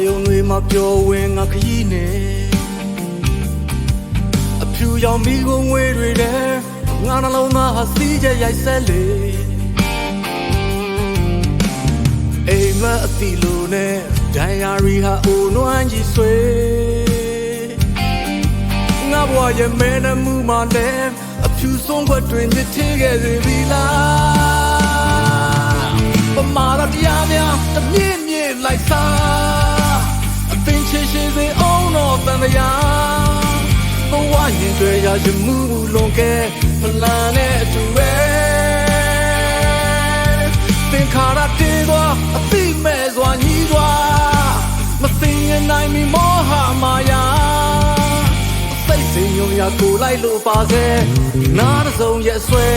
ယုံတွေမှာပျော်ဝင်ငါခရီးနေအဖြူရောင်မိကုန်ဝေးတွေတဲ့ငါနှလုံးသားဟာစီးကြရိုက်ဆက်လေအိမ်မက်အတီလိုနဲ့ဒိုင်ယာရီဟာအိုနွမ်းကြီးဆွေငါဘဝရဲ့မဲနှမှုမှလည်းအဖြူဆုံးခွက်တွင်မြစ်ထင်းခဲ့စေပြီလားပမာရတရားများတမြင့်မြင့်လိုက်စားအပင်ချေရှိစေအောင်တော့တန်တရားဘဝရင်တွေရရမှုလွန်ခဲ့ဖလန်နဲ့အတူပဲသင်္ခါရတေးသွားအသိမဲ့စွာညီးသွားမသိရင်နိုင်မီမောဟမာယာစိတ်စင်ယုံရကိုလိုက်လို့ပါစေနားတစ်စုံရဲ့ဆွဲ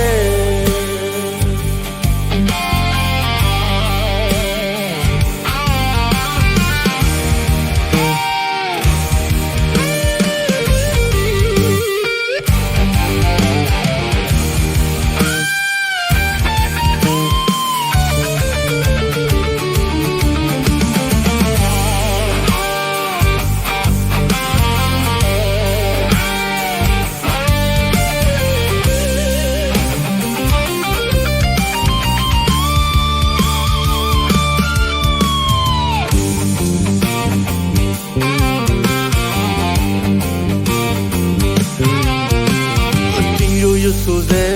ဆိုစေ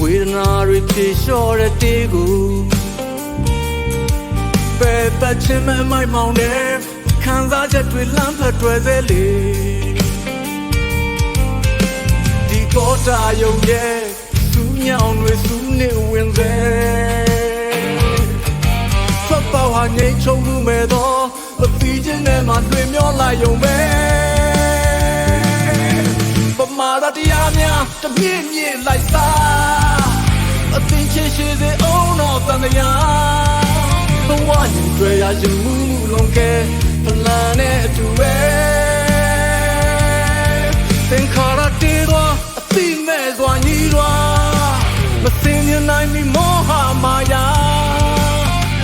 ဝေဒနာတွေဖြေလျှော့တဲ့တေးကိုပဲပတ်ချင်မမိုက်မောင်တဲ့ခံစားချက်တွေလမ်းဖက်တွယ်စေလေဒီပေါ်တာယုံရဲ့စူးညောင်တွေစူးနေဝင်စေဖတ်ပါဟာငိတ်ချုံမှုမဲ့တော့မပြီးခြင်းနဲ့မှတွေ့မျောလိုက်ယုံပဲပမာရတရားများတမြင့်မြင့်လိုက်စားအသင်ချေရှိစေအောင်တော့တန်တရားဘဝရင်တွေရရမှုလွန်ခဲ့ဖလန်နဲ့အတူပဲသင်္ခါရတေးသွားအသိမဲ့စွာညီးသွားမသိမြင်နိုင်မီမောဟမာယာ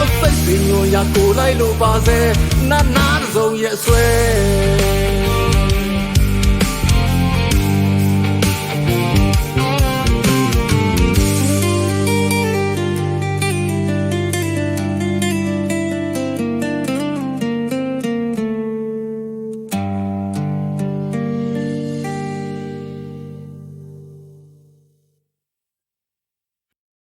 အစိတ်စင်ညွန်ရကိုလိုက်လို့ပါစေနားနားတစ်စုံရဲ့ဆွဲ